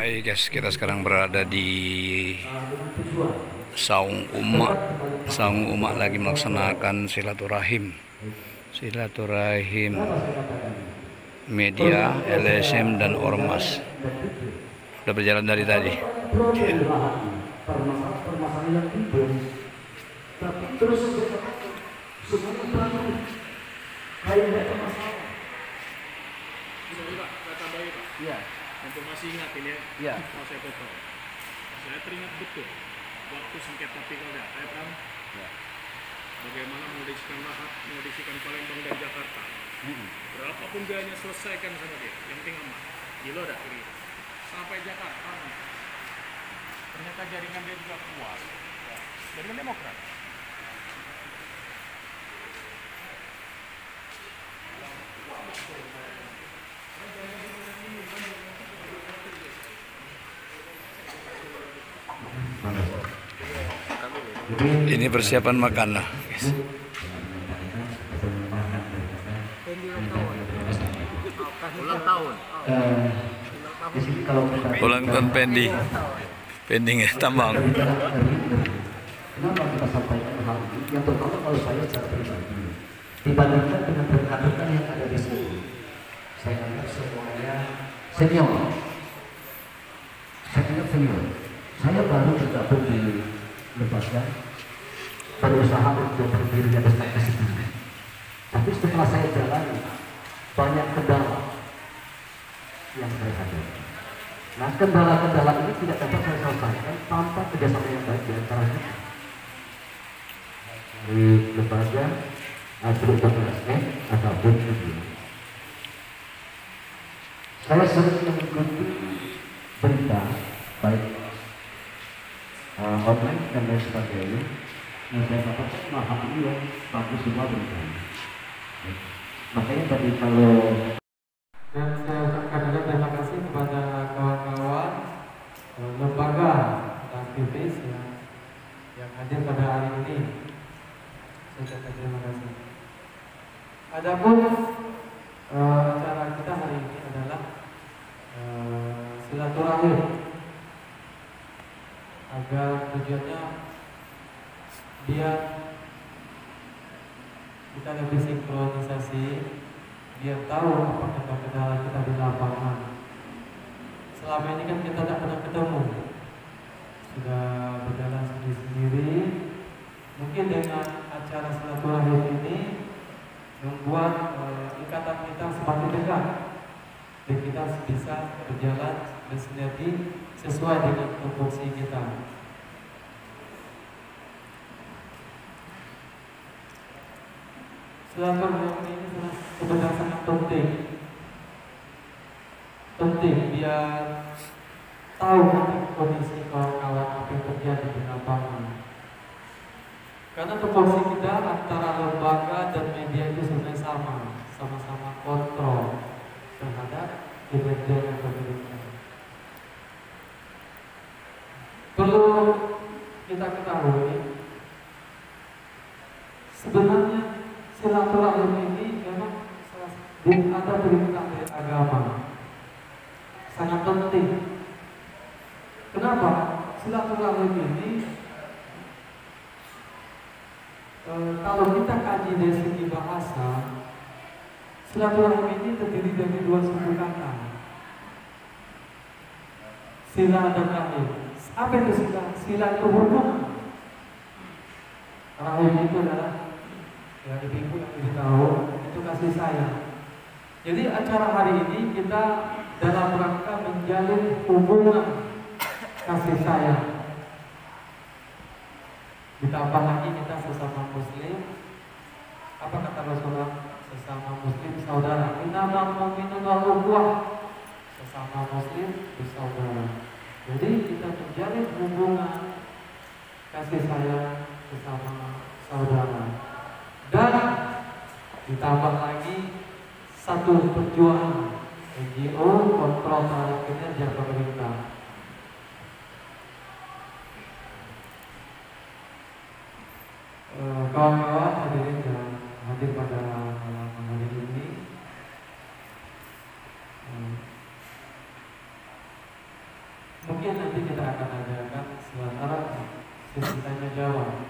Hai guys, kita sekarang berada di Saung Umak. Saung Umak lagi melaksanakan silaturahim media, LSM dan Ormas. Sudah berjalan dari tadi. Iya. Untuk masih ingat ini ya? Iya. Mau saya potong. Saya teringat betul waktu sengketa pilkada, saya kan? Ya. Bagaimana mengondisikan Palembang dan Jakarta. Berapapun biayanya selesaikan sama dia, yang penting aman. Gila dah ini. Sampai Jakarta. Ternyata jaringan dia juga kuat. Ya. Jaringan Demokrat. Ini persiapan makan lah. Ulang tahun. Ulang tahun Pendi. Pendingnya tambang. Kenapa kita sampaikan hal ini? Yang pertama kalau saya secara pribadi dibandingkan dengan rekan-rekan yang ada di sini, saya anggap semuanya senior. Saya baru bergabung di Lembaga, berusaha untuk berdiri di atas kaki sendiri. Tapi setelah saya jalani banyak kendala yang saya hadapi. Nah, kendala-kendala ini tidak dapat saya selesaikan tanpa kerjasama yang baik di antara kita. Dari lembaga, struktur LSM, ataupun media. Saya sering mengikuti berita, baik online dan lain sebagainya. Yang saya katakan mahal ini yang bagus semua berita. Makanya tadi kalau dan saya ucapkan juga terima kasih kepada kawan-kawan lembaga dan aktivis yang hadir pada hari ini. Saya ucapkan terima kasih. Adapun acara kita hari ini adalah silaturahim, agar tujuannya biar kita lebih sinkronisasi, biar tahu apa kendala-kendala kita di lapangan. Selama ini kan kita tidak pernah ketemu, sudah berjalan sendiri-sendiri. Mungkin dengan acara silaturahim ini membuat ikatan kita semakin dekat dan kita bisa berjalan bersinergi sesuai dengan tupoksi kita. Silaturahim ini sebenarnya sangat penting biar tahu kondisi kawan-kawan apa yang terjadi di lapangan. Karena tupoksi kita antara lembaga dan media itu sebenarnya sama-sama kontrol terhadap kinerja pemerintah. Perlu kita ketahui, sebenarnya silaturahim ini memang ada perintah dari agama, sangat penting. Kenapa? Silaturahim ini kalau kita kaji dari segi bahasa, silaturahim ini terdiri dari dua suku kata, sila dan rahim. Apa itu sila? Sila itu hubungan, rahim itu adalah ya ibu yang lebih tahu, itu kasih sayang. Jadi acara hari ini kita dalam rangka menjalin hubungan kasih sayang. Ditambah lagi kita sesama muslim. Apa kata Rasulullah? Sesama muslim saudara. Innamal mu'minuna ukhuwah. Sesama muslim bersaudara. Jadi kita menjalin hubungan kasih sayang sesama saudara. Dan ditambah lagi satu perjuangan NGO kontrol terhadap kinerja pemerintah. Kawan-kawan hadirin yang hadir pada malam hari ini, Mungkin nanti kita akan adakan sementara sesi tanya jawab.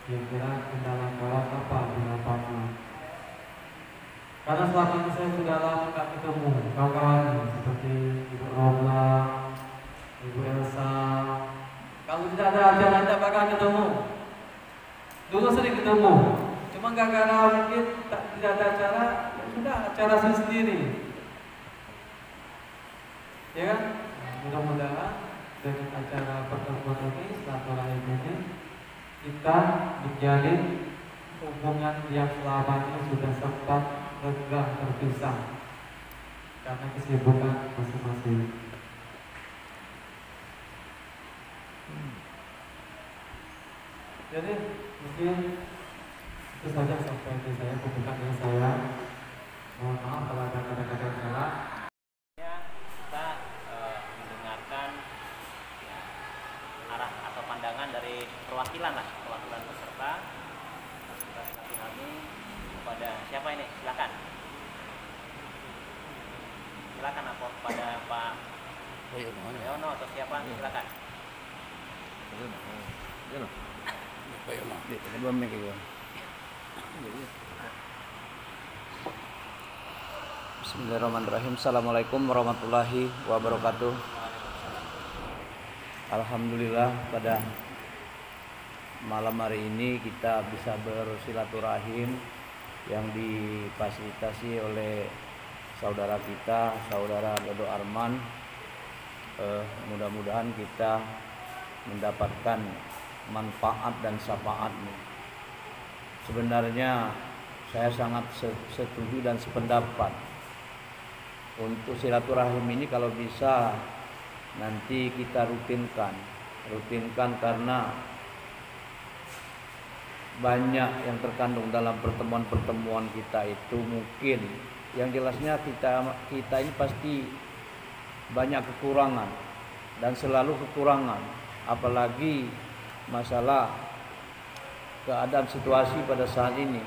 Kira-kira kendala apa di lapangan? Karena selama ini saya sudah lama nggak ketemu kawan-kawan seperti Ibu Romla, Ibu Elsa. Kalau tidak ada acara tidak bakal ketemu. Dulu sering ketemu, cuma gara-gara mungkin tidak ada acara, ya sudah acara sendiri. Ya kan? Mudah-mudahan dengan acara pertemuan ini, silaturahim ini, kita menjalin hubungan yang selama ini sudah sempat renggang terpisah karena kesibukan masing-masing. Jadi mungkin itu saja sampai di saya pembukaan dari saya. Mohon maaf kalau ada kata-kata yang salah. Kita mendengarkan ya, arah atau pandangan dari perwakilan peserta kami kepada siapa ini? Silakan apa kepada Pak Yono atau siapa? Silakan. Bismillahirrahmanirrahim. Assalamualaikum warahmatullahi wabarakatuh. Alhamdulillah pada malam hari ini kita bisa bersilaturahim yang difasilitasi oleh saudara kita, saudara Dodo Arman. Mudah-mudahan kita mendapatkan manfaat dan syafaat. Sebenarnya saya sangat setuju dan sependapat untuk silaturahim ini kalau bisa nanti kita rutinkan karena banyak yang terkandung dalam pertemuan-pertemuan kita itu. Mungkin yang jelasnya kita ini pasti banyak kekurangan dan selalu kekurangan, apalagi masalah keadaan situasi pada saat ini.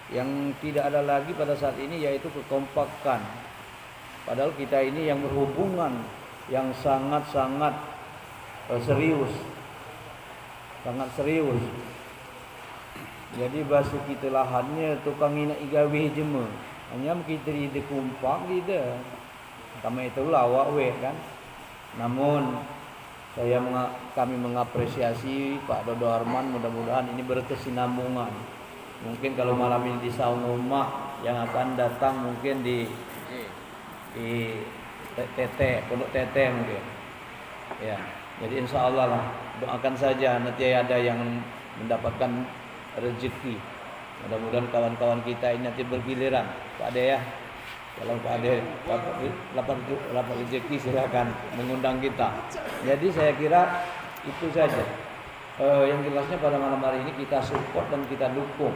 Yang tidak ada lagi pada saat ini yaitu kekompakan. Padahal kita ini yang berhubungan yang sangat-sangat serius. Jadi bahasa kita lahannya tukang ina igawe jema. Hanya kita di kumpak dia. Kami itu lawak we kan. Namun kami mengapresiasi Pak Dodo Arman, mudah-mudahan ini berkesinambungan. Mungkin kalau malam ini di saung rumah yang akan datang mungkin di Pondok Tete mungkin. Ya, jadi insya Allah lah doakan saja nanti ada yang mendapatkan rezeki. Mudah-mudahan kawan-kawan kita ini nanti bergiliran. Pak Ade ya, kalau Pak Ade dapat rezeki silakan mengundang kita. Jadi saya kira itu saja. Yang jelasnya pada malam hari ini kita support dan kita dukung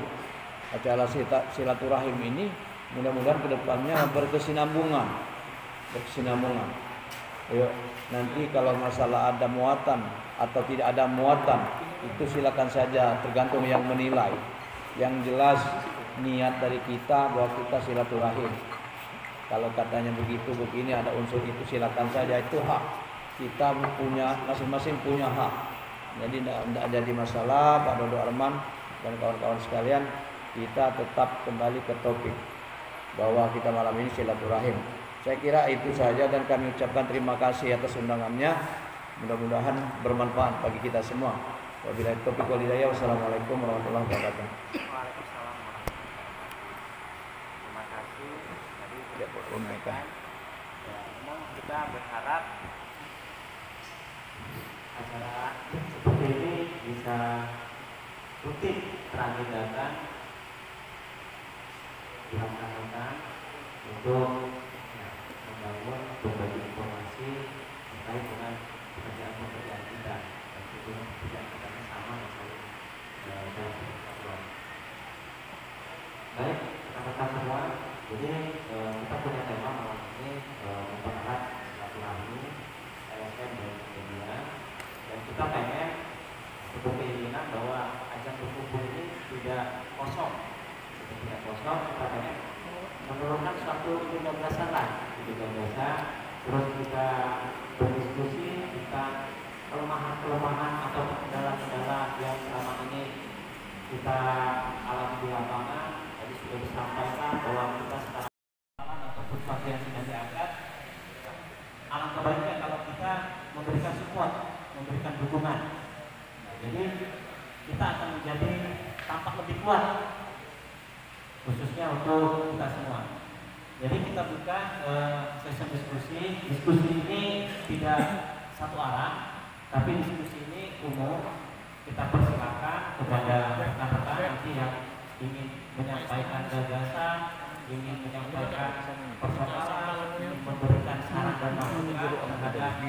acara silaturahim ini. Mudah-mudahan kedepannya berkesinambungan. Ayo, nanti kalau masalah ada muatan atau tidak ada muatan itu silakan saja, tergantung yang menilai. Yang jelas niat dari kita bahwa kita silaturahim. Kalau katanya begitu begini ada unsur itu silakan saja, itu hak. Kita punya masing-masing punya hak. Jadi tidak jadi masalah Pak Dodo Arman dan kawan-kawan sekalian. Kita tetap kembali ke topik bahwa kita malam ini silaturahim. Saya kira itu saja dan kami ucapkan terima kasih atas undangannya. Mudah-mudahan bermanfaat bagi kita semua. Wabillahi taufiq wal hidayah. Wassalamualaikum warahmatullahi wabarakatuh. Waalaikumsalam warahmatullahi wabarakatuh. Terima kasih. Tadi Ya, Pak. Ya, memang kita berharap acara seperti ini bisa rutin teragendakan dilaksanakan untuk membangun berbagi informasi terkait dengan pekerjaan kita. Meskipun pekerjaan kita sama misalnya dalam persatuan. Baik, rekan-rekan semua, jadi kita punya tema malam ini mempererat silaturahmi LSM dan media, dan kita pengen berkeinginan bahwa ajang berkumpul ini tidak kosong. Tidak kosong, kita pengen menurunkan suatu ide gagasan lah, terus kita berdiskusi, kita alami di lapangan, tadi sudah disampaikan bahwa kita sekarang ataupun sesuatu yang sudah diangkat, alangkah baiknya kalau kita memberikan support, memberikan dukungan. Nah, jadi kita akan menjadi tampak lebih kuat, khususnya untuk kita semua. Jadi kita buka sesi diskusi. Diskusi ini tidak satu arah, tapi diskusi ini umum. Kita persilakan kepada rekan-rekan nanti yang ingin menyampaikan gagasan, ingin menyampaikan persoalan, ingin memberikan saran dan masukan terhadap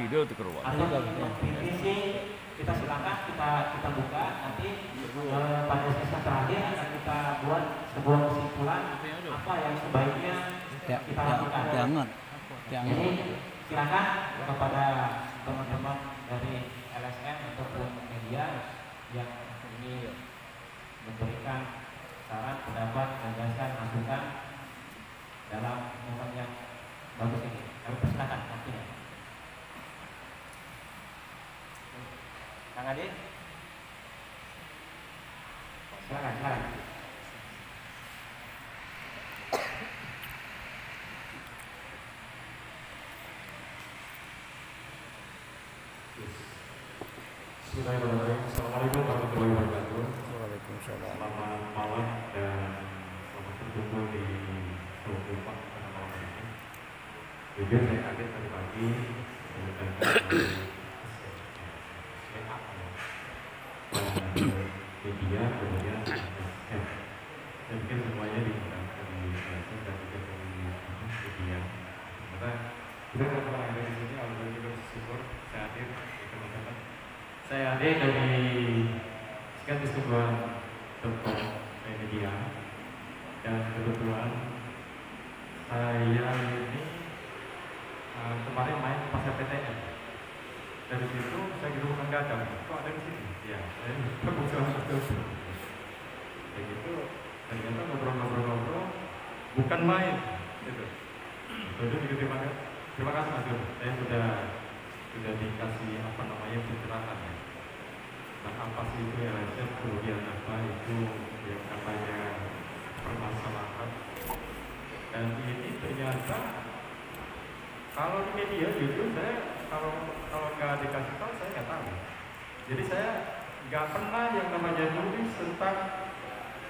atau mengkritisi, kita silakan kita buka. Nanti pada sesi terakhir akan kita buat sebuah kesimpulan apa yang sebaiknya kita lakukan. Jadi silakan kepada teman-teman dari LSM ataupun media yang ingin memberikan saran, pendapat, gagasan, masukan dalam momen yang bagus ini. Kami persilakan nantinya. Kang Adi, silakan. Bismillahirrahmanirrahim. Assalamualaikum warahmatullahi wabarakatuh. Waalaikumsalam. Selamat malam dan selamat berkumpul di Sulawesi pada malam hari ini. Jujur saya kaget tadi pagi mendengarkan media kemudian saya pikir semuanya diundangkan di LSM dan juga di media. Karena kita kalau ada di sini, alhamdulillah bersyukur saya hadir teman-teman. Saya hadir dari sekian persetujuan tentang media dan kebetulan saya ini kemarin main pasar PTN. Dari situ saya gitu bukan gadang, kok ada di sini? Ya, saya kebetulan betul. Kayak gitu, ternyata ngobrol-ngobrol bukan main, gitu. Jadi terima kasih Mas Dur. Saya sudah dikasih pencerahan ya. Nah, apa sih itu LSM, kemudian apa itu yang katanya permasalahan. Dan ini ternyata kalau di media jujur saya kalau nggak dikasih tahu saya nggak tahu. Jadi saya nggak pernah yang namanya nulis tentang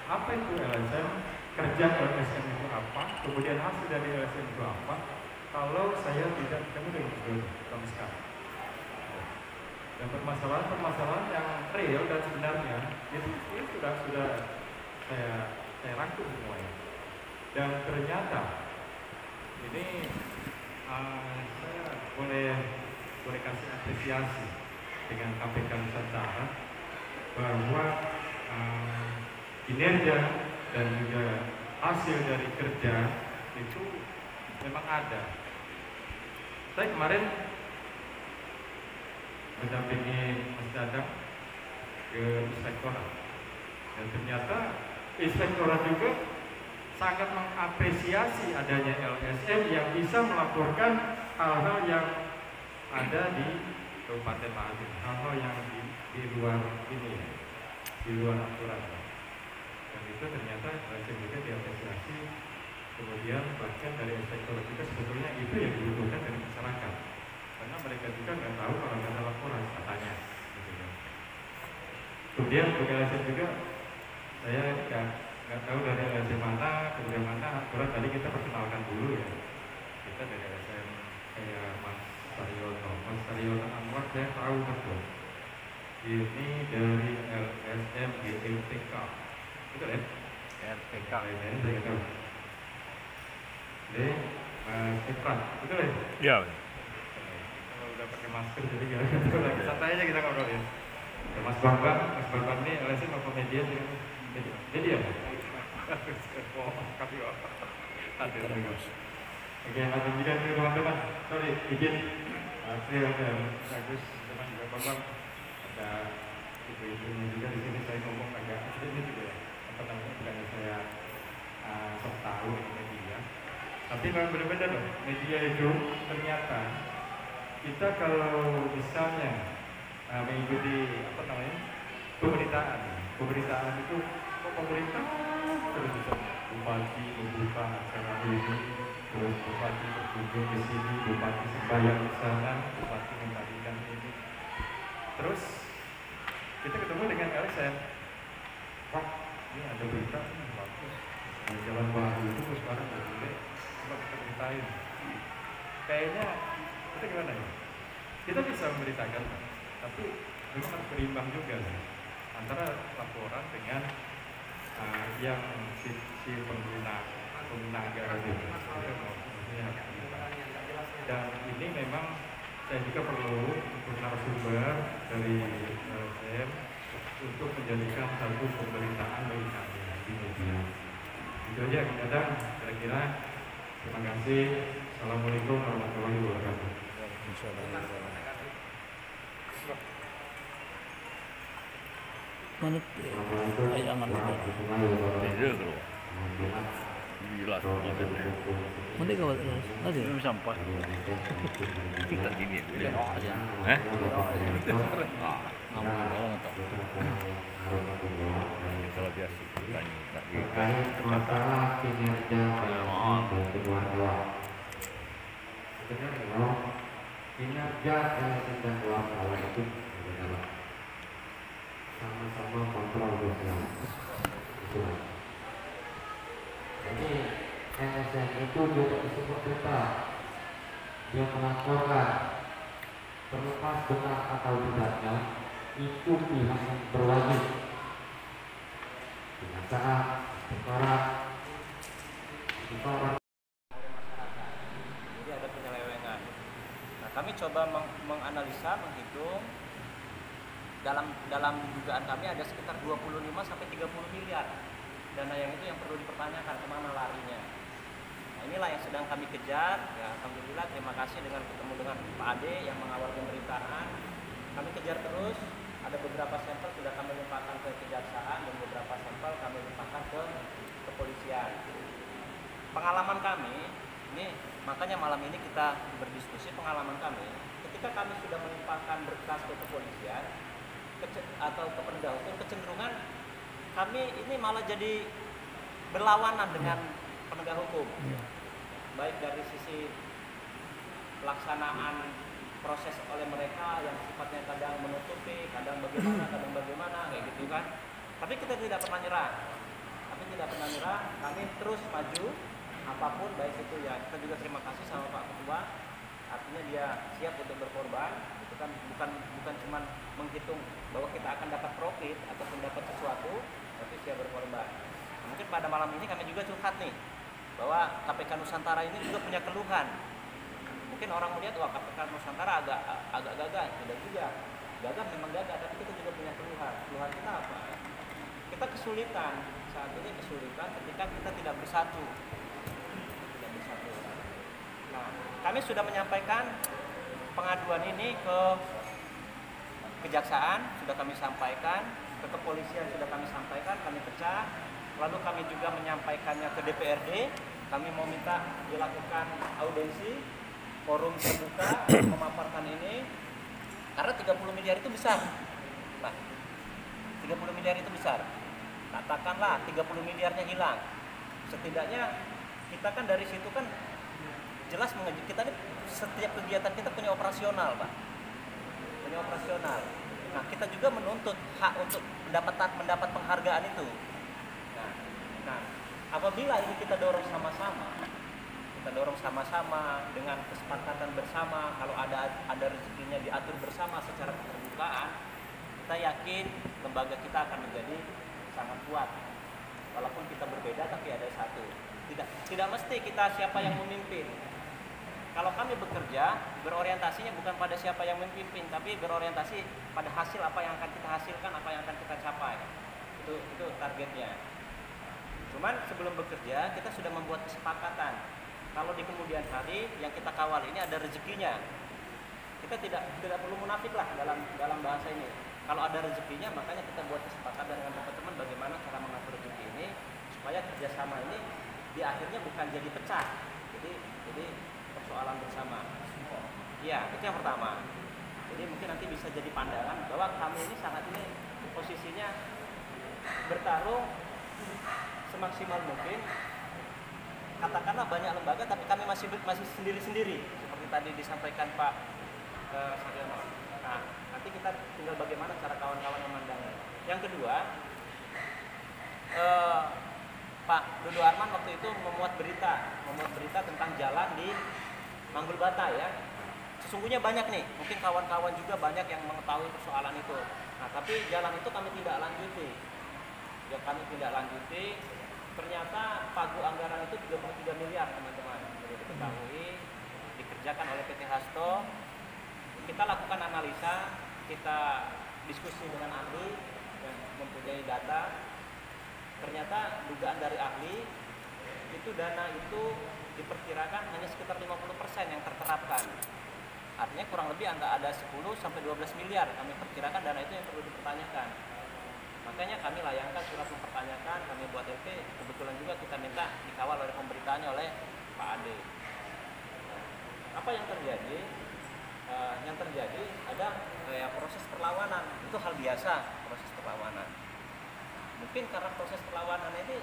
apa itu LSM, kerja LSM itu apa, kemudian hasil dari LSM itu apa. Kalau saya tidak ketemu dengan betul sampai sekarang. Dan permasalahan yang real dan sebenarnya itu sudah saya rangkum semuanya. Dan ternyata ini saya boleh kasih apresiasi dengan KPK Nusantara bahwa kinerja dan juga hasil dari kerja itu memang ada. Saya kemarin mendampingi Mas Dadang ke inspektorat dan ternyata inspektorat juga sangat mengapresiasi adanya LSM yang bisa melaporkan hal-hal yang ada di Kabupaten Mahathir, hal-hal yang di luar ini ya, di luar aturan. Dan itu ternyata LSM juga diapresiasi. Kemudian bahkan dari inspektorat juga sebetulnya itu yang dibutuhkan dari masyarakat, karena mereka juga nggak tahu kalau nggak ada laporan katanya. Gitu ya. Kemudian bagi LSM juga saya nggak tahu dari LSM mana, kemudian mana aturan. Tadi kita perkenalkan dulu ya. Kita dari LSM kayak Mas Saryono Anwar saya tahu betul. Ini dari LSM GLTK, betul ya? LTK ini saya tahu. Jadi Mas Ifran, betul ya? Ya. Kalau udah pakai masker jadi nggak tahu lagi. Santai aja kita ngobrol ya. Mas Bambang ini LSM apa media sih? Media. Oke, masih juga nih teman-teman. Sorry, izin. Saya bagus teman juga Bambang. Ada ibu-ibunya juga di sini. Saya ngomong agak ini juga ya. Apa namanya? Bukannya saya sok tahu ini media. Tapi memang benar-benar loh, media itu ternyata kita kalau misalnya mengikuti pemberitaan itu pemerintah terus bupati membuka acara ini, terus bupati berkunjung ke sini, bupati sembahyang di sana, bupati membagikan ini. Terus kita ketemu dengan LSM, Pak, ini ada berita nih, bagus. Di Jalan Baru itu sekarang udah boleh, coba kita beritain. Kayaknya kita gimana ya? Kita bisa memberitakan, tapi memang harus berimbang juga nih, antara laporan dengan yang si pengguna agama itu maksudnya. Dan ini memang saya juga perlu untuk narasumber dari LSM untuk menjadikan satu pemberitaan bagi kami di media. Itu aja kadang kira-kira. Terima kasih. Assalamualaikum warahmatullahi wabarakatuh. Manut ay angan itu. Jelas. Nanti kau ada sampah. Kita gini. Eh? Kalau biasa masalah kinerja kedua-dua. Sebenarnya kinerja dan wartawan itu adalah sama-sama kontrol bersama. Jadi LSM itu juga disebut kita, dia melaporkan terlepas benar atau tidaknya itu pihak yang berwajib dengan saat perkara. Jadi ada penyelewengan. Nah, kami coba menganalisa, menghitung dalam dugaan kami ada sekitar 25 sampai 30 miliar dana yang itu yang perlu dipertanyakan kemana larinya. Nah, inilah yang sedang kami kejar. Ya, alhamdulillah terima kasih dengan ketemu dengan Pak Ade yang mengawal pemerintahan. Kami kejar terus. Ada beberapa sampel sudah kami limpahkan ke kejaksaan dan beberapa sampel kami limpahkan ke kepolisian. Pengalaman kami ini, makanya malam ini kita berdiskusi pengalaman kami. Ketika kami sudah melimpahkan berkas ke kepolisian atau ke penegak hukum, kecenderungan kami ini malah jadi berlawanan dengan penegak hukum, baik dari sisi pelaksanaan proses oleh mereka yang sifatnya kadang menutupi, kadang bagaimana kayak gitu kan. Tapi kita tidak pernah nyerah. Kami terus maju apapun, baik itu ya kita juga terima kasih sama Pak Ketua. Artinya dia siap untuk berkorban. Itu kan bukan cuma menghitung bahwa kita akan dapat profit ataupun dapat sesuatu, tapi siap berkorban. Nah, mungkin pada malam ini kami juga curhat nih bahwa KPK Nusantara ini juga punya keluhan. Mungkin orang melihat wah KPK Nusantara agak gagah, tidak juga. Gagah memang gagah, tapi kita juga punya keluhan. Keluhan kita apa? Kita kesulitan saat ini ketika kita tidak bersatu. Nah, kami sudah menyampaikan pengaduan ini ke kejaksaan, sudah kami sampaikan, ke kepolisian sudah kami sampaikan, kami pecah. Lalu kami juga menyampaikannya ke DPRD. Kami mau minta dilakukan audiensi, forum terbuka, memaparkan ini. Karena 30 miliar itu besar. Nah, 30 miliar itu besar. Katakanlah 30 miliarnya hilang. Setidaknya kita kan dari situ kan jelas kita ini setiap kegiatan kita punya operasional, Pak. Punya operasional. Nah, kita juga menuntut hak untuk mendapat penghargaan itu. Nah, apabila ini kita dorong sama-sama dengan kesepakatan bersama, kalau ada rezekinya diatur bersama secara keterbukaan, kita yakin lembaga kita akan menjadi sangat kuat. Walaupun kita berbeda tapi ada satu. Tidak mesti kita siapa yang memimpin. Kalau kami bekerja, berorientasinya bukan pada siapa yang memimpin, tapi berorientasi pada hasil apa yang akan kita hasilkan, apa yang akan kita capai. Itu targetnya. Cuman sebelum bekerja kita sudah membuat kesepakatan. Kalau di kemudian hari yang kita kawal ini ada rezekinya, kita tidak perlu munafik lah dalam bahasa ini. Kalau ada rezekinya, makanya kita buat kesepakatan dengan teman-teman bagaimana cara mengatur rezeki ini supaya kerjasama ini di akhirnya bukan jadi pecah, jadi persoalan bersama. Ya, itu yang pertama. Jadi mungkin nanti bisa jadi pandangan bahwa kami ini sangat ini posisinya bertarung semaksimal mungkin. Katakanlah banyak lembaga, tapi kami masih sendiri-sendiri seperti tadi disampaikan Pak Saryono. Nah, nanti kita tinggal bagaimana cara kawan-kawan memandangnya. Yang kedua, Pak Dodo Arman waktu itu memuat berita tentang jalan di Manggulbata ya. Sesungguhnya banyak nih, mungkin kawan-kawan juga banyak yang mengetahui persoalan itu. Nah, tapi jalan itu kami tidak lanjuti. Ya, kami tidak lanjuti. Ternyata pagu anggaran itu 33 miliar teman-teman. Jadi diketahui, dikerjakan oleh PT Hasto. Kita lakukan analisa, kita diskusi dengan ahli yang mempunyai data. Ternyata dugaan dari ahli itu dana itu diperkirakan hanya sekitar 50% yang terterapkan. Artinya kurang lebih antara ada 10 sampai 12 miliar kami perkirakan dana itu yang perlu dipertanyakan. Makanya kami layangkan surat mempertanyakan, kami buat LP, kebetulan juga kita minta dikawal oleh pemberitaannya oleh Pak Ade. Apa yang terjadi? Yang terjadi ada proses perlawanan, itu hal biasa proses perlawanan. Mungkin karena proses perlawanan ini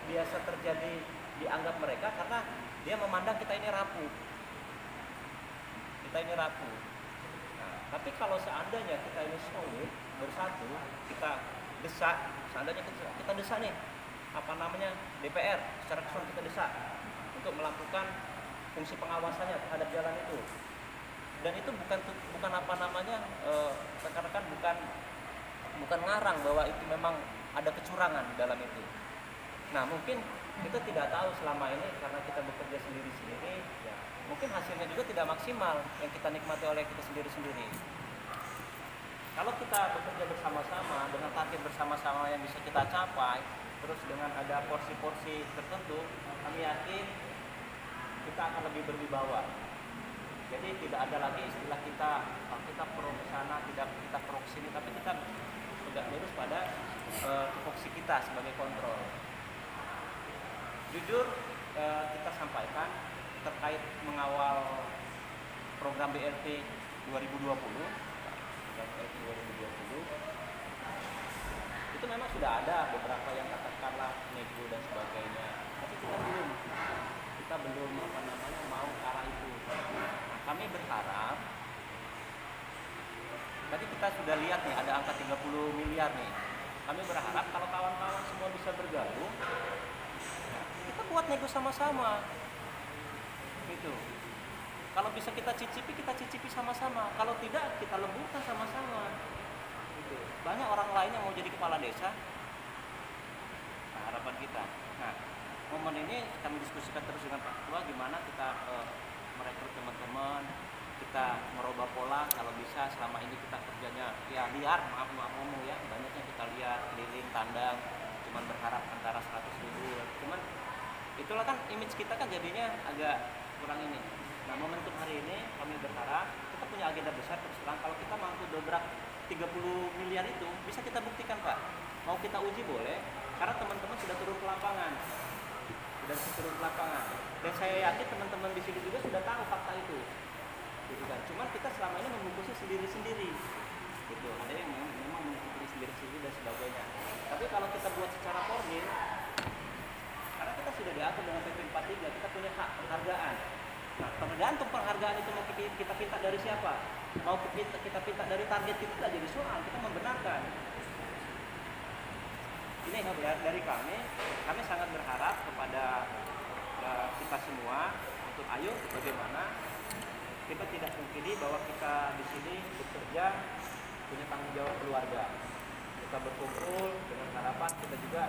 biasa terjadi dianggap mereka karena dia memandang kita ini rapuh. Nah, tapi kalau seandainya kita ini solid, bersatu, kita desak, seandainya kita desak nih, DPR secara keseluruhan kita desak untuk melakukan fungsi pengawasannya terhadap jalan itu. Dan itu bukan rekan-rekan bukan ngarang bahwa itu memang ada kecurangan di dalam itu. Nah, mungkin kita tidak tahu selama ini karena kita bekerja sendiri-sendiri, ya, mungkin hasilnya juga tidak maksimal yang kita nikmati oleh kita sendiri-sendiri. Kalau kita bekerja bersama-sama dengan target bersama-sama yang bisa kita capai, terus dengan ada porsi-porsi tertentu, kami yakin kita akan lebih berwibawa. Jadi tidak ada lagi istilah kita pro ke sana, tidak kita pro ke sini, tapi kita tegak lurus pada tupoksi kita sebagai kontrol. Jujur kita sampaikan terkait mengawal program BLT 2020, itu memang sudah ada beberapa yang katakanlah nego dan sebagainya, tapi kita belum mau ke arah itu. Kami berharap, tadi kita sudah lihat nih ada angka 30 miliar nih. Kami berharap kalau kawan-kawan semua bisa bergabung, kita buat nego sama-sama. Gitu. Kalau bisa kita cicipi sama-sama. Kalau tidak, kita lemburkan sama-sama. Gitu. Banyak orang lain yang mau jadi kepala desa. Nah, harapan kita. Nah, momen ini kami diskusikan terus dengan Pak Ketua gimana kita merekrut teman-teman, kita merubah pola kalau bisa. Selama ini kita kerjanya ya liar, maaf ngomong ya, banyaknya kita lihat keliling tandang, cuman berharap antara 100.000, cuman itulah kan image kita kan jadinya agak kurang ini. Nah, momentum hari ini kami berharap kita punya agenda besar, terus terang kalau kita mampu dobrak 30 miliar itu bisa kita buktikan Pak. Mau kita uji boleh, karena teman-teman sudah turun ke lapangan. Dan saya yakin teman-teman di sini juga sudah tahu fakta itu. Gitu kan. Cuman kita selama ini membungkusnya sendiri-sendiri. Gitu. Ada yang memang mengikuti sendiri-sendiri dan sebagainya. Tapi kalau kita buat secara koordin, karena kita sudah diatur dengan PP 43, kita punya hak penghargaan. Nah, tergantung penghargaan itu mau kita pinta dari siapa? Mau kita pinta dari target kita jadi soal, kita membenarkan. Ini dari kami sangat berharap kepada kita semua untuk ayo bagaimana kita tidak mungkiri bahwa kita di sini bekerja punya tanggung jawab keluarga. Kita berkumpul dengan harapan kita juga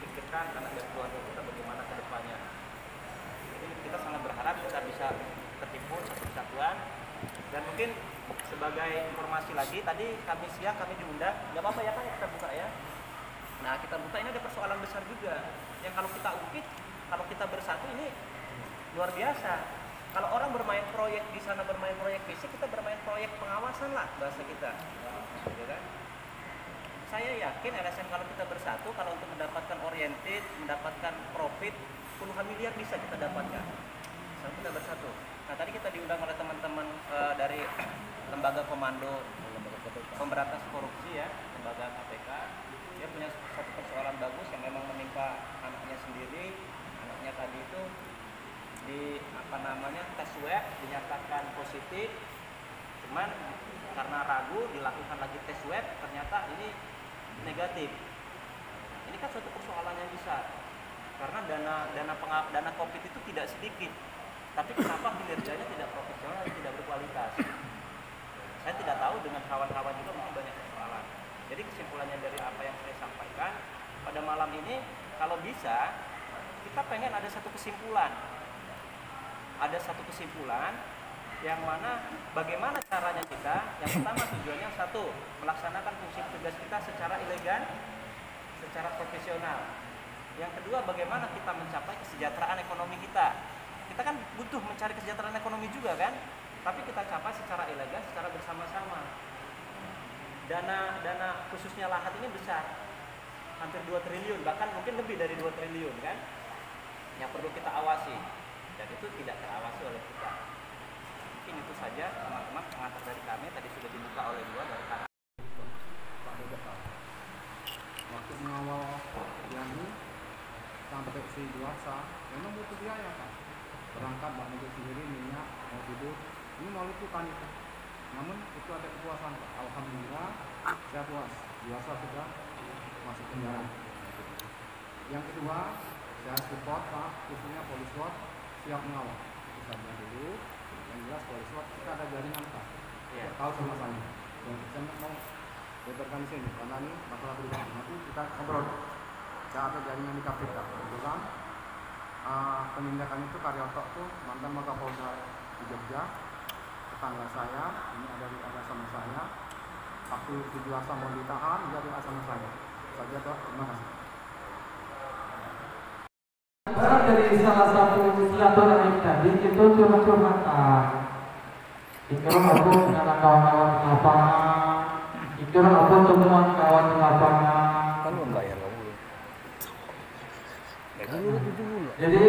memikirkan anak dan keluarga kita bagaimana ke depannya. Jadi kita sangat berharap kita bisa tertimbun satu kesatuan. Dan mungkin sebagai informasi lagi, tadi kami siang kami diundang, nggak apa-apa ya kan kita buka ya. Nah, kita buka ini ada persoalan besar juga yang kalau kita ukit, kalau kita bersatu ini luar biasa. Kalau orang bermain proyek di sana, bermain proyek fisik, kita bermain proyek pengawasan lah bahasa kita. Ya kan? Saya yakin LSM kalau kita bersatu, kalau untuk mendapatkan oriented, mendapatkan profit, puluhan miliar bisa kita dapatkan. Kalau kita bersatu. Nah, tadi kita diundang oleh teman-teman dari lembaga komando pemberantas korupsi ya, lembaga KPK, dia punya satu persoalan bagus yang memang menimpa anaknya sendiri. Anaknya tadi itu di tes swab dinyatakan positif, cuman karena ragu dilakukan lagi tes swab ternyata ini negatif. Ini kan suatu persoalan yang besar karena dana COVID itu tidak sedikit, tapi kenapa kinerjanya tidak profesional dan tidak berkualitas? Saya tidak tahu, dengan kawan-kawan juga mungkin banyak persoalan. Jadi kesimpulannya dari apa yang saya sampaikan pada malam ini, kalau bisa kita pengen ada satu kesimpulan. Ada satu kesimpulan yang mana bagaimana caranya kita, yang pertama tujuannya satu, melaksanakan fungsi tugas kita secara elegan, secara profesional. Yang kedua, bagaimana kita mencapai kesejahteraan ekonomi kita. Kita kan butuh mencari kesejahteraan ekonomi juga kan, tapi kita capai secara elegan, secara bersama-sama. Dana khususnya lahan ini besar, hampir 2 triliun, bahkan mungkin lebih dari 2 triliun kan, yang perlu kita awasi, dan itu tidak terawasi oleh kita. Mungkin itu saja teman-teman pengantar dari kami, tadi sudah dibuka oleh dua dari kanan. Waktu mengawal Yani sampai si dewasa, memang butuh biaya kan, berangkat Mbak Mega sendiri, minyak, mau tidur, ini mau lupukan itu. Namun itu ada kepuasan Pak. Alhamdulillah saya puas, dewasa sudah masuk penjara. Yang kedua, saya support Pak, khususnya Polisiwot siap mengawal. Itu saja dulu. Yang jelas Polisiwot kita ada jaringan Pak. Ya. Tahu sama saya. Yang saya mau lebarkan di sini karena ini masalah pribadi. Nanti kita ngobrol. Saya ada jaringan di KPK. Kebetulan penindakan itu Karyoto itu mantan Mapolda di Jogja, tetangga saya, ini ada sama saya. Waktu di dewasa mau ditahan, dia ada sama saya. Saja toh, terima kasih. Dari salah satu silaturahmi tadi itu curhat-curhatan. Itu aku dengan kawan-kawan di lapangan. Itu aku temuan kawan di lapangan. Kan belum bayar kamu. Jadi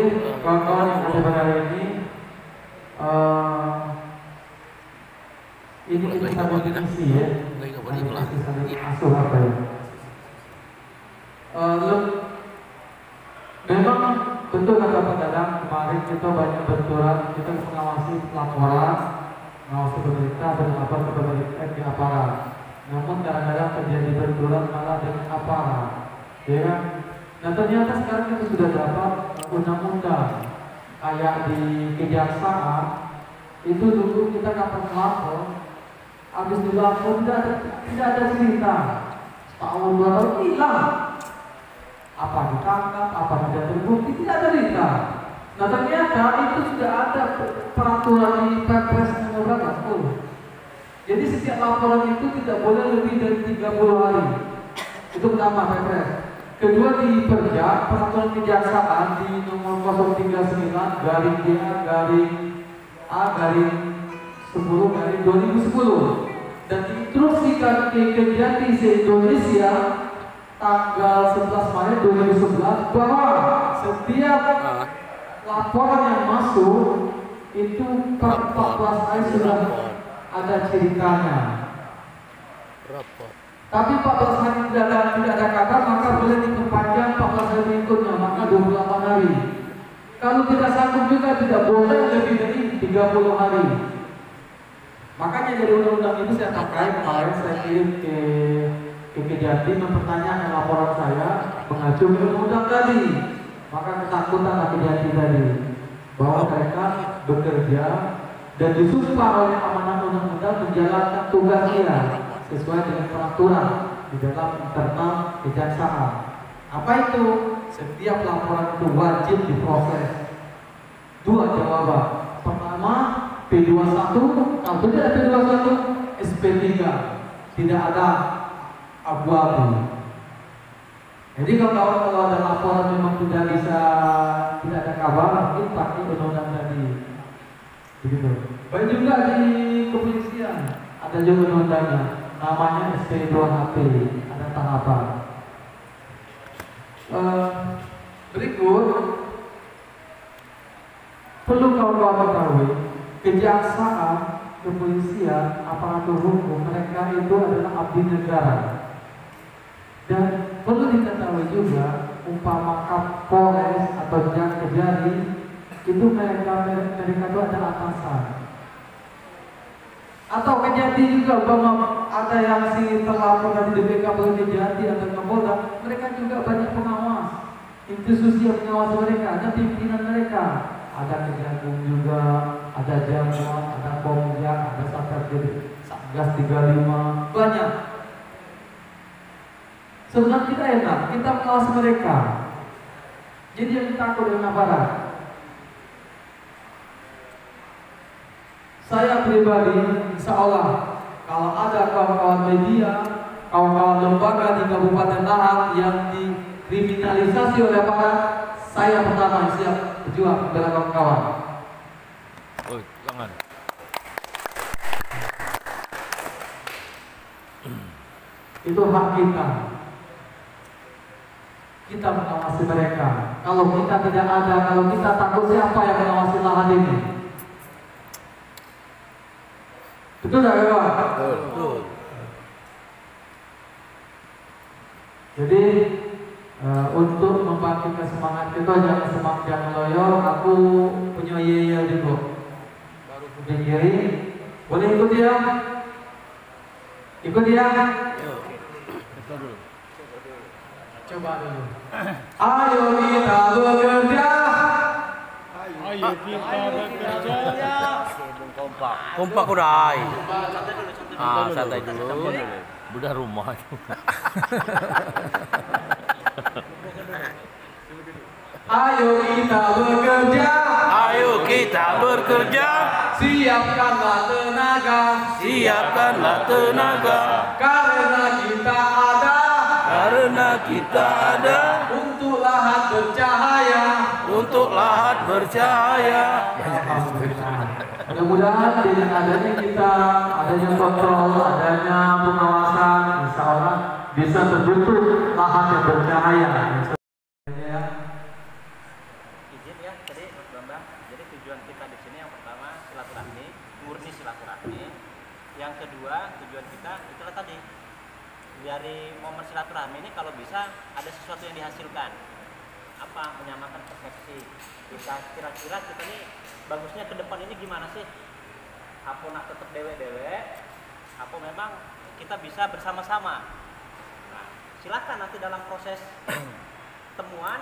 kawan-kawan yang ada pada hari ini kita sama definisi ya. Asuh apa ya? Memang betul kata Pak Dadang, kemarin kita banyak benturan, kita mengawasi laporan, mengawasi pemerintah dan lapor ke pemerintah di aparat. Namun kadang-kadang terjadi benturan malah dengan aparat, ya kan? Nah ternyata sekarang kita sudah dapat undang-undang kayak di kejaksaan itu dulu kita kapan melapor, habis dilapor tidak ada cerita, tahun 2 tahun hilang. Apa ditangkap, apa tidak terbukti, tidak ada cerita. Nah ternyata itu sudah ada peraturan di Perpres nomor berapa? Jadi setiap laporan itu tidak boleh lebih dari 30 hari. Itu pertama Perpres. Kedua di Perja, peraturan kejaksaan di nomor 039-GA-A-10-2010 dan diinstruksikan ke Kejati se-Indonesia tanggal 11 Maret 2011 bahwa setiap laporan yang masuk itu per 14 hari sudah ada ceritanya. Tapi 14 hari tidak ada kabar, maka boleh diperpanjang 14 hari berikutnya, maka 28 hari. Kalau tidak sanggup juga tidak boleh lebih dari 30 hari. Makanya dari undang-undang ini saya pakai, kemarin saya kirim ke Kejati mempertanyakan laporan saya mengacu ke undang-undang tadi. Maka ketakutan Kejati tadi bahwa mereka bekerja dan disumpah oleh amanah undang-undang menjalankan tugasnya sesuai dengan peraturan di dalam internal kejaksaan. Apa itu? Setiap laporan itu wajib diproses. 2 jawaban. Pertama, P21, kalau tidak ada P21, SP3. Tidak ada abu-abu. Jadi kalau ada laporan memang tidak ada kabar, mungkin pakai undang-undang tadi. Begitu. Baik juga di kepolisian ada juga undang-undangnya, namanya SP2HP, ada tahapan. Berikut perlu kawan-kawan ketahui, kejaksaan, kepolisian, aparatur hukum mereka mereka itu adalah abdi negara. Dan perlu diketahui juga, umpama Kapolres atau Kejari itu mereka itu adalah atasan. Atau Kejati juga, umpama ada yang si terlapor dari DPK Kejati atau Kapolda, mereka juga banyak pengawas, institusi yang mengawasi mereka, ada pimpinan mereka, ada Kejagung juga, ada Jamwas, ada Pomjak, ada Satgas 35, banyak. Sebenarnya kita enak, kita mengawasi mereka. Jadi yang takut dengan aparat. Saya pribadi, insya Allah, kalau ada kawan-kawan media, kawan-kawan lembaga di Kabupaten Lahat yang dikriminalisasi oleh aparat, saya pertama siap berjuang membela kawan-kawan. Oh, jangan. Itu hak kita. Kita mengawasi mereka. Kalau kita tidak ada, kalau kita takut, siapa yang mengawasi lahan ini? Betul tak kawan? Betul. Jadi untuk membangkitkan semangat kita, jangan loyo. Aku punya iya juga. Baru kiri. Boleh ikut ya? Ikut ya? Coba dulu. Ayo kita bekerja. Ayo kita bekerja. Kompak udah. Santai dulu. Udah rumah. Ayo kita bekerja. Ayo kita bekerja. Siapkanlah tenaga. Siapkanlah tenaga. Karena kita ada. Karena kita ada. Untuk lahat bercahaya. Untuk lahat bercahaya. Mudah-mudahan dengan adanya kita, adanya kontrol, adanya pengawasan, insya Allah bisa terbentuk lahan yang bercahaya. Izin ya, tadi Mas Bambang. Jadi tujuan kita di sini yang pertama silaturahmi, murni silaturahmi. Yang kedua tujuan kita itulah tadi, dari momen silaturahmi ini kalau bisa ada sesuatu yang dihasilkan. Apa? Menyamakan persepsi. Kita kira-kira kita nih bagusnya ke depan ini gimana sih? Apa nak tetap dewe-dewe? Apa memang kita bisa bersama-sama? Nah, silakan nanti dalam proses temuan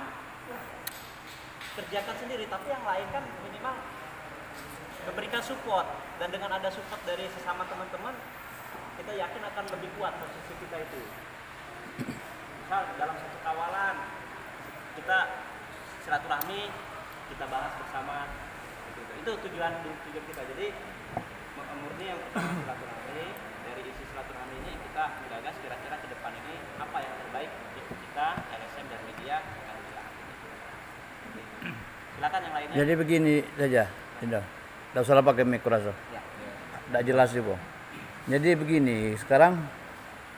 kerjakan sendiri, tapi yang lain kan minimal memberikan support, dan dengan ada support dari sesama teman-teman kita yakin akan lebih kuat posisi kita itu. Misal dalam satu kawalan kita silaturahmi, kita bahas bersama, itu tujuan kita. Jadi murni yang pertama silaturahmi, dari isi silaturahmi ini kita menggagas kira-kira ke depan ini apa yang terbaik untuk kita, LSM dan media akan dilakukan. Silakan yang lainnya. Jadi begini saja, Indo. Tidak usah pakai mikroso. Tidak jelas juga. Jadi begini, sekarang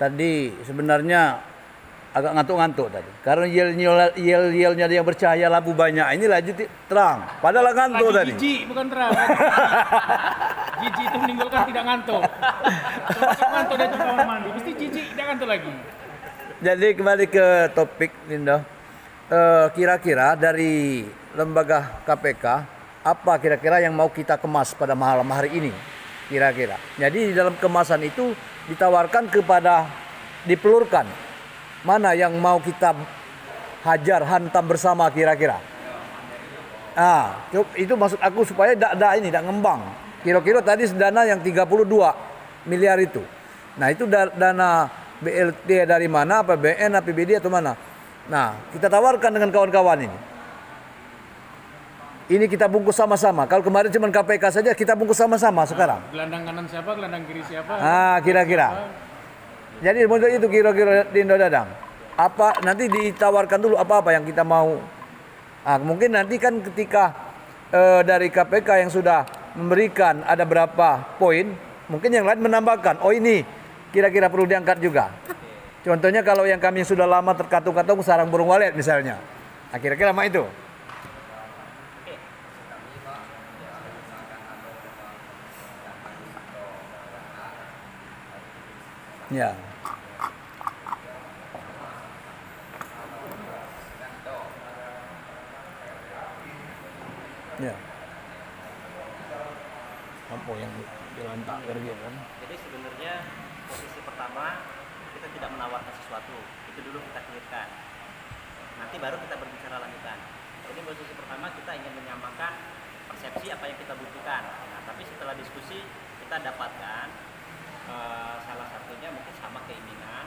tadi sebenarnya agak ngantuk-ngantuk tadi. Karena yel-yelnya yang bercahaya lampu banyak ini lagi terang. Padahal ngantuk tadi. Jijik bukan terang. Jijik itu meninggalkan tidak ngantuk. Kalau ngantuk dan kamar mandi, mesti jijik tidak ngantuk lagi. Jadi kembali ke topik, Lindo. Kira-kira dari lembaga KPK, apa kira-kira yang mau kita kemas pada malam hari ini? Kira-kira. Jadi di dalam kemasan itu ditawarkan kepada, dipelurkan. Mana yang mau kita hajar, hantam bersama kira-kira. Nah, itu maksud aku supaya tidak ngembang. Kira-kira tadi dana yang 32 miliar itu. Nah, itu dana BLT dari mana, apa BN, APBD atau mana. Nah, kita tawarkan dengan kawan-kawan ini. Ini kita bungkus sama-sama. Kalau kemarin cuma KPK saja, kita bungkus sama-sama sekarang. Gelandang kanan siapa, gelandang kiri siapa? Ah, kira-kira. Jadi untuk itu kira-kira Dindo Dadang, apa nanti ditawarkan dulu apa-apa yang kita mau. Ah, mungkin nanti kan ketika dari KPK yang sudah memberikan ada berapa poin, mungkin yang lain menambahkan. Oh ini kira-kira perlu diangkat juga. Contohnya kalau yang kami sudah lama terkatung-katung sarang burung walet misalnya. Nah, kira-kira sama itu. Ya. Ya. Apa yang dilantak kerja kan? Jadi sebenarnya posisi pertama kita tidak menawarkan sesuatu, itu dulu kita clearkan. Nanti baru kita berbicara lanjutan. Jadi posisi pertama kita ingin menyamakan persepsi apa yang kita butuhkan. Nah, tapi setelah diskusi kita dapatkan salah satunya mungkin sama keinginan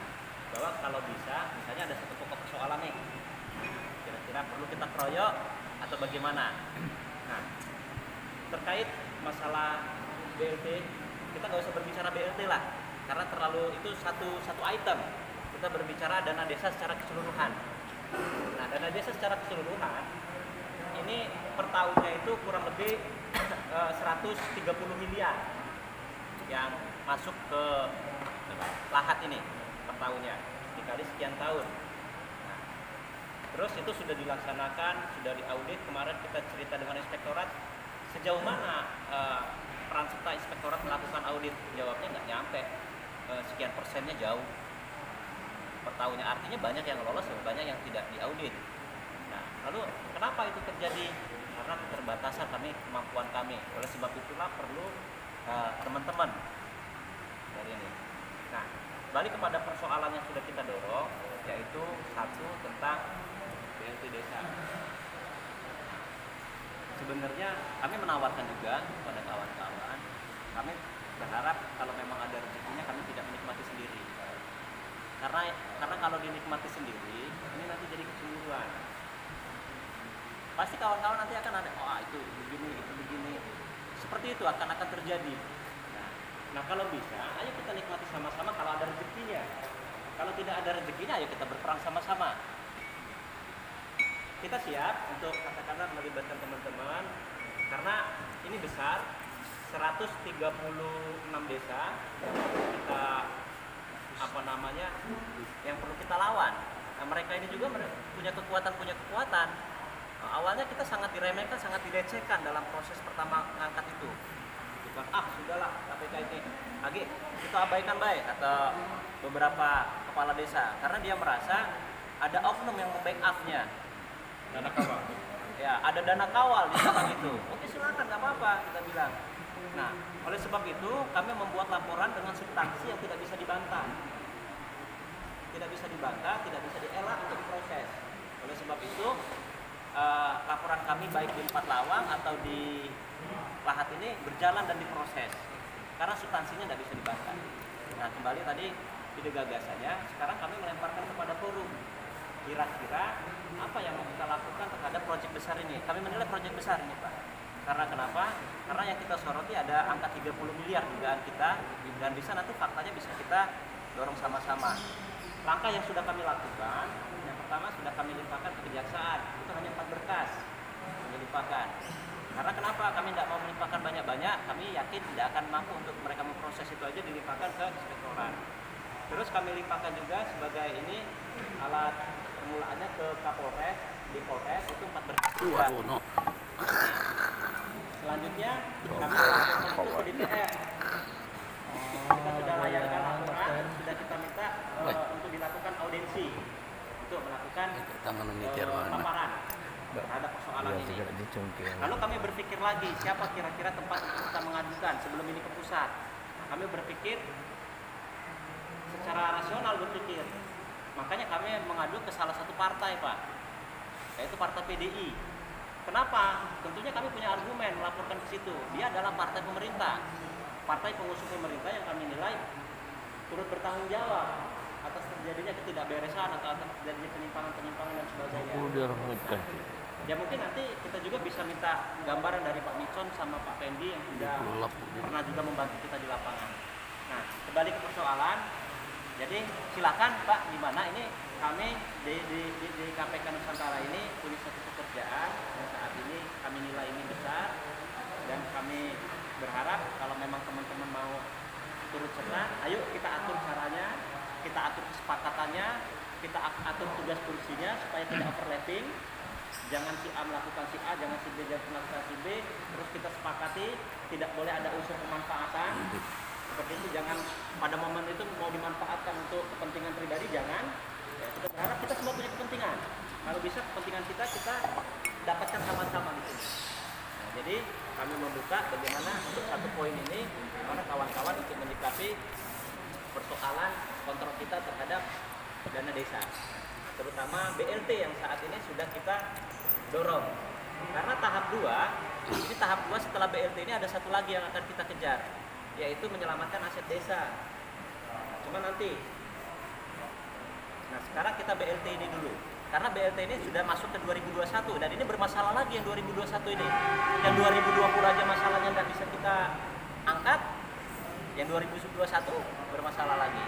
bahwa kalau bisa, misalnya ada satu pokok persoalan nih, kira-kira perlu kita keroyok atau bagaimana. Nah, terkait masalah BLT, kita nggak usah berbicara BLT lah, karena terlalu itu satu item. Kita berbicara dana desa secara keseluruhan. Nah, dana desa secara keseluruhan ini per tahunnya itu kurang lebih 130 miliar yang masuk ke lahat ini per tahunnya dikali sekian tahun. Nah, terus itu sudah dilaksanakan, sudah diaudit. Kemarin kita cerita dengan inspektorat sejauh mana peran serta inspektorat melakukan audit. Jawabnya nggak nyampe, sekian persennya jauh per tahunnya. Artinya banyak yang lolos, banyak yang tidak diaudit. Nah, lalu kenapa itu terjadi? Karena keterbatasan kemampuan kami. Oleh sebab itulah perlu teman-teman dari ini. Nah, balik kepada persoalan yang sudah kita dorong, yaitu satu tentang BLT desa. Sebenarnya kami menawarkan juga kepada kawan-kawan, kami berharap kalau memang ada rezekinya kami tidak menikmati sendiri. Karena kalau dinikmati sendiri, ini nanti jadi kecemburuan. Pasti kawan-kawan nanti akan ada, oh itu begini, itu begini. Seperti itu akan terjadi. Nah, kalau bisa, ayo kita nikmati sama-sama kalau ada rezekinya. Kalau tidak ada rezekinya, ayo kita berperang sama-sama. Kita siap untuk katakanlah melibatkan teman-teman, karena ini besar, 136 desa kita yang perlu kita lawan. Nah, mereka ini juga punya kekuatan. Awalnya kita sangat diremehkan, sangat dilecehkan dalam proses pertama mengangkat itu. Bukan, sudahlah KPK ini lagi kita abaikan baik, kata beberapa kepala desa, karena dia merasa ada oknum yang membackup-nya. Dana kawal. Ya, ada dana kawal di belakang itu. Oke, silakan, nggak apa-apa, kita bilang. Nah, oleh sebab itu kami membuat laporan dengan substansi yang tidak bisa dibantah. Tidak bisa dibantah, tidak bisa dielak untuk diproses. Oleh sebab itu laporan kami baik di Empat Lawang atau di lahat ini berjalan dan diproses. Karena substansinya tidak bisa dibantah. Nah, kembali tadi ide gagasannya, sekarang kami melemparkan kepada forum. Kira-kira apa yang mau kita lakukan terhadap proyek besar ini? Kami menilai proyek besar ini, Pak. Karena kenapa? Karena yang kita soroti ada angka 30 miliar dugaan kita, dan bisa nanti faktanya bisa kita dorong sama-sama. Langkah yang sudah kami lakukan, yang pertama sudah kami limpahkan ke kejaksaan. Itu hanya 4 berkas kami limpahkan. Karena kenapa? Kami tidak mau melimpahkan banyak-banyak, kami yakin tidak akan mampu untuk mereka memproses itu aja, dilimpahkan ke inspektorat. Terus kami limpahkan juga sebagai ini alat permulaannya ke Kapolres, di Polres itu 4 berkas juga. Selanjutnya kami lakukan ke DPR. Kita sudah layarkan laporan, sudah kita minta untuk dilakukan audiensi untuk melakukan paparan terhadap persoalan ini. Lalu kami berpikir lagi siapa kira-kira tempat untuk kita mengadukan sebelum ini ke pusat. Kami berpikir secara rasional berpikir. Makanya kami mengadu ke salah satu partai, Pak, yaitu Partai PDI. Kenapa? Tentunya kami punya argumen melaporkan ke situ. Dia adalah partai pemerintah, partai pengusung pemerintah yang kami nilai turut bertanggung jawab atas terjadinya ketidakberesan atau atas terjadinya penyimpangan dan sebagainya. Ya mungkin nanti kita juga bisa minta gambaran dari Pak Micon sama Pak Pendi yang sudah pernah juga membantu kita di lapangan. Nah, kembali ke persoalan. Jadi silakan Pak, gimana ini kami di KPK Nusantara ini punya satu pekerjaan yang saat ini kami nilai ini besar, dan kami berharap kalau memang teman-teman mau turut serta, ayo kita atur caranya, kita atur kesepakatannya, kita atur tugas fungsinya supaya tidak overlapping. Jangan si A melakukan si A, jangan si B melakukan si B, terus kita sepakati tidak boleh ada unsur pemanfaatan. Seperti itu, jangan pada momen itu mau mau dimanfaatkan untuk kepentingan pribadi jangan. Ya, kita berharap kita semua punya kepentingan. Kalau bisa kepentingan kita dapatkan sama-sama di sini. Nah, jadi kami membuka bagaimana untuk satu poin ini, bagaimana kawan-kawan untuk menyikapi persoalan kontrol kita terhadap dana desa, terutama BLT yang saat ini sudah kita dorong. Karena tahap 2, ini tahap 2 setelah BLT ini ada satu lagi yang akan kita kejar, yaitu menyelamatkan aset desa. Cuma nanti. Nah, sekarang kita BLT ini dulu. Karena BLT ini sudah masuk ke 2021 dan ini bermasalah lagi yang 2021 ini. Yang 2020 aja masalahnya nggak bisa kita angkat, yang 2021 bermasalah lagi.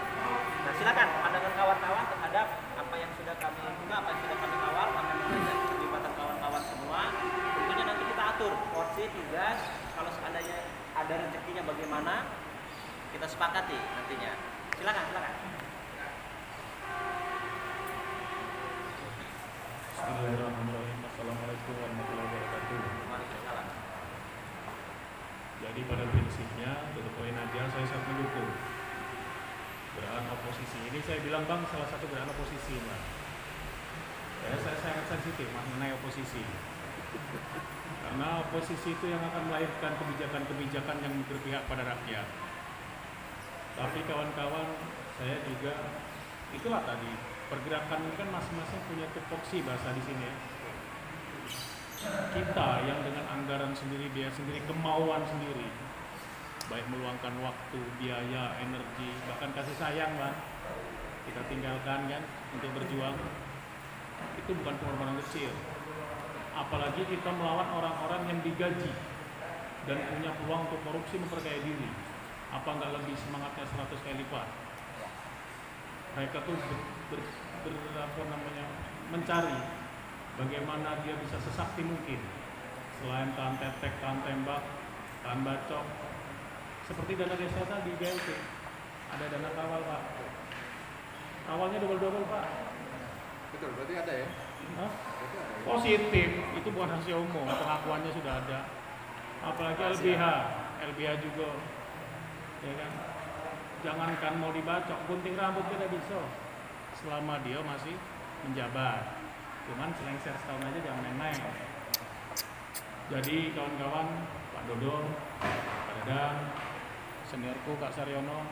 Nah, silakan pandangan kawan-kawan terhadap apa yang sudah kami buka, apa yang sudah kami kawal, kami mengajak keterlibatan kawan-kawan semua. Tentunya nanti kita atur porsi tugas, kalau seandainya ada rezekinya bagaimana kita sepakati nantinya. Silakan. Bismillahirrahmanirrahim. Assalamualaikum warahmatullahi wabarakatuh. Waalaikumsalam. Jadi pada prinsipnya untuk poin aja saya sangat mendukung gerakan oposisi. Ini saya bilang bang salah satu gerakan oposisi bang. Ya, saya sangat sensitif mengenai oposisi. Karena oposisi itu yang akan melahirkan kebijakan-kebijakan yang berpihak pada rakyat. Tapi kawan-kawan, saya juga itulah tadi pergerakan ini kan masing-masing punya tupoksi bahasa di sini ya. Kita yang dengan anggaran sendiri, biaya sendiri, kemauan sendiri, baik meluangkan waktu, biaya, energi, bahkan kasih sayang kan, kita tinggalkan kan untuk berjuang. Itu bukan pengorbanan kecil. Apalagi kita melawan orang-orang yang digaji dan punya peluang untuk korupsi memperkaya diri. Apa nggak lebih semangatnya 100 kali lipat? Mereka tuh mencari bagaimana dia bisa sesakti mungkin, selain tahan tetek, tahan tembak, tahan bacok. Seperti dana desa tadi BLT, ada dana kawal pak, kawalnya double pak. Betul, berarti ada ya? Hah? Positif, itu bukan rahasia umum, pengakuannya sudah ada. Apalagi LBH juga, ya kan? Jangankan mau dibacok, gunting rambut kita bisa, selama dia masih menjabat. Cuman selengser setahun aja jangan main-main. Jadi kawan-kawan, Pak Dodo, Pak Dadang, seniorku Kak Saryono,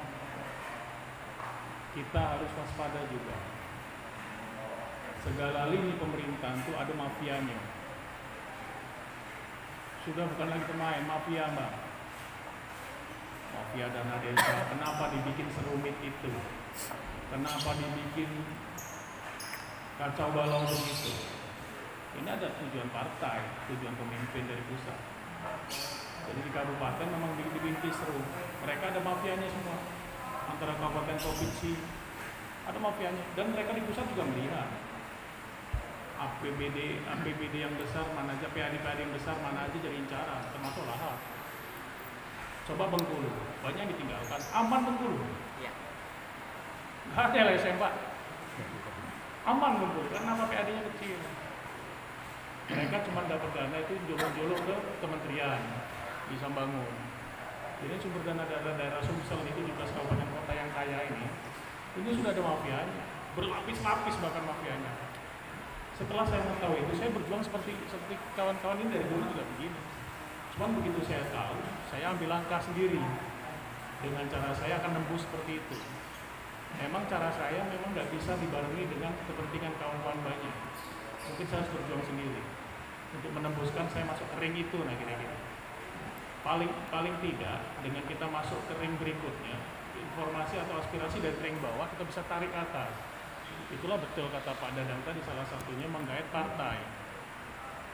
kita harus waspada juga. Segala lini pemerintahan itu ada mafianya. Sudah bukan lagi pemain, mafia mbak. Mafia dana desa. Kenapa dibikin serumit itu? Kenapa dibikin kacau balau begitu? Ini ada tujuan partai, tujuan pemimpin dari pusat. Jadi di kabupaten memang binti seru. Mereka ada mafianya semua. Antara kabupaten provinsi ada mafianya. Dan mereka di pusat juga melihat APBD yang besar mana aja, PAD yang besar mana aja jadi incaran, termasuk lahan. Coba Bengkulu, banyak yang ditinggalkan. Aman Bengkulu. Iya. Nggak ada LSM Pak. Aman Bengkulu, karena PAD-nya kecil. Mereka cuma dapat dana itu jolok-jolok ke kementerian, bisa bangun. Jadi sumber dana daerah Sumsel itu 17 kabupaten kota yang kaya ini sudah ada mafianya, berlapis-lapis bahkan mafianya. Setelah saya mengetahui itu, saya berjuang seperti kawan-kawan ini dari dulu juga begini. Cuman begitu saya tahu, saya ambil langkah sendiri. Dengan cara saya akan nembus seperti itu. Memang cara saya memang nggak bisa dibarengi dengan kepentingan kawan-kawan banyak. Mungkin saya harus berjuang sendiri untuk menembuskan saya masuk ke ring itu, nah kira-kira. Paling tidak dengan kita masuk ke ring berikutnya, informasi atau aspirasi dari ring bawah kita bisa tarik ke atas. Itulah betul kata Pak Dadang tadi, salah satunya menggait partai.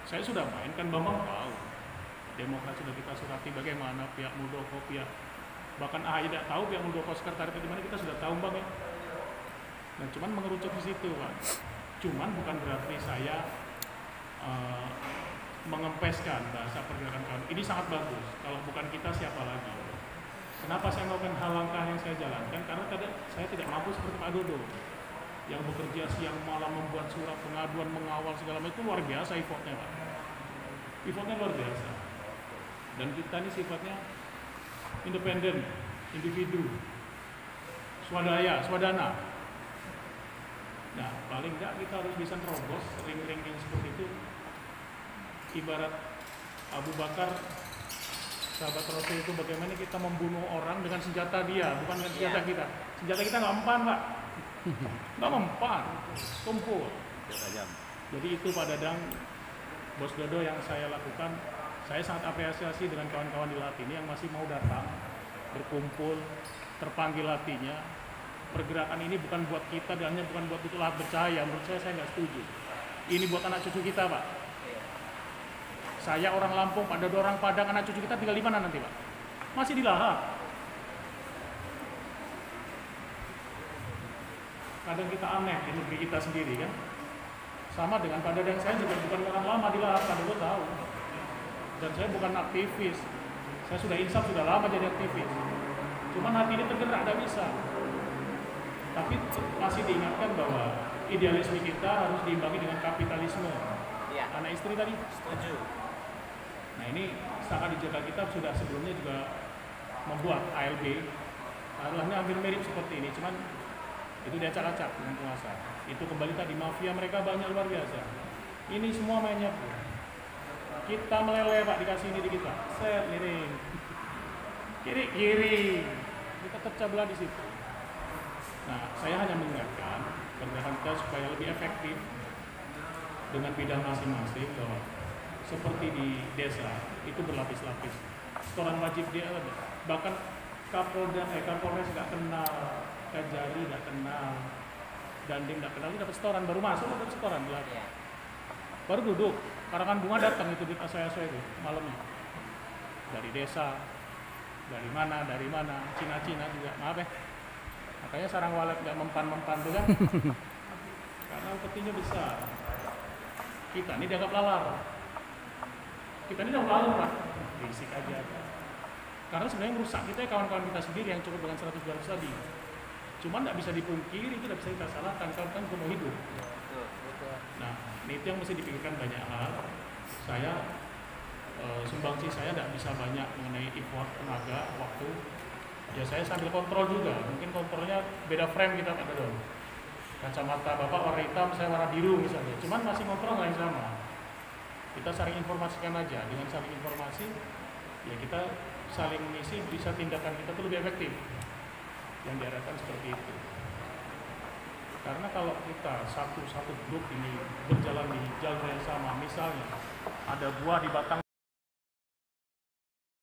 Saya sudah main, kan Bambang tahu. Demokrat sudah kita surati bagaimana pihak Muldoko, bahkan AHY tidak tahu pihak Muldoko sekretariat di mana, kita sudah tahu Bang ya. Nah cuman mengerucut di situ Pak. Cuman bukan berarti saya mengempeskan bahasa pergerakan kami. Ini sangat bagus. Kalau bukan kita siapa lagi? Kenapa saya melakukan hal langkah yang saya jalankan? Karena saya tidak mampu seperti Pak Dodo yang bekerja siang malam membuat surat pengaduan, mengawal segala macam. Itu luar biasa effortnya Pak. Effortnya luar biasa. Dan kita ini sifatnya independen, individu. swadana. Nah, paling enggak kita harus bisa terobos ring-ring yang seperti itu. Ibarat Abu Bakar, sahabat Rasul itu, bagaimana kita membunuh orang dengan senjata dia, bukan dengan senjata kita. Senjata kita nggak mempan, Pak. Nggak mempan, tumpul. Jadi itu Pak Dadang, Bos Dodo, yang saya lakukan. Saya sangat apresiasi dengan kawan-kawan di LAT ini yang masih mau datang, berkumpul, terpanggil hatinya. Pergerakan ini bukan buat kita dan hanya bukan buat itu Lahat Bercahaya. Menurut saya nggak setuju. Ini buat anak cucu kita, Pak. Saya orang Lampung, Pak Dodo orang Padang, anak cucu kita tinggal di mana nanti, Pak? Masih di Lahat. Kadang kita aneh di negeri kita sendiri kan. Sama dengan Pak Dadang, saya juga bukan orang lama di Lahat, Pak Dodo tahu. Dan saya bukan aktivis. Saya sudah insaf, sudah lama jadi aktivis. Cuman hati ini tergerak, tidak bisa. Tapi masih diingatkan bahwa idealisme kita harus diimbangi dengan kapitalisme. Ya. Anak istri tadi Setuju. Nah ini sangat dijaga. Kita sudah sebelumnya juga membuat ALB. Alhamdulillah hampir mirip seperti ini, cuman itu diacak-acak dengan penguasa. Itu kembali tadi, mafia mereka banyak luar biasa. Ini semua mainnya kita meleleh, Pak, dikasih ini di kita. Set, miring. Kiri. Kita terpecah belah di situ. Nah, saya hanya mengingatkan pergerakan kita supaya lebih efektif dengan bidang masing-masing, bahwa seperti di desa itu berlapis-lapis. Setoran wajib dia ada. Bahkan Kapolres nggak kenal, Kajari nggak kenal, Dandim nggak kenal, dapat setoran, baru masuk dapat setoran lagi. Baru duduk, karangan bunga datang itu di aso-aso itu malamnya. Dari desa, dari mana, Cina juga, maaf ya. Makanya sarang walet nggak mempan tuh kan, karena upetinya besar. Kita ini dianggap lalar. Pak. Berisik aja. Karena sebenarnya merusak kita ya, kawan-kawan kita sendiri yang cukup dengan 100-200 tadi. Cuma nggak bisa dipungkiri, itu nggak bisa kita salahkan, kawan-kawan mau hidup. Nah, itu yang mesti dipikirkan banyak hal. Saya sumbangsi saya tidak bisa banyak mengenai effort, tenaga, waktu. Ya saya sambil kontrol juga. Mungkin kontrolnya beda frame kita, Pak Dodo. Kacamata Bapak warna hitam, saya warna biru misalnya. Cuman masih kontrol nggak yang sama. Kita saling informasikan aja. Dengan saling informasi, ya kita saling mengisi, bisa tindakan kita tuh lebih efektif. Yang diharapkan seperti itu. Karena kalau kita satu grup ini berjalan di jalur yang sama, misalnya ada buah di batang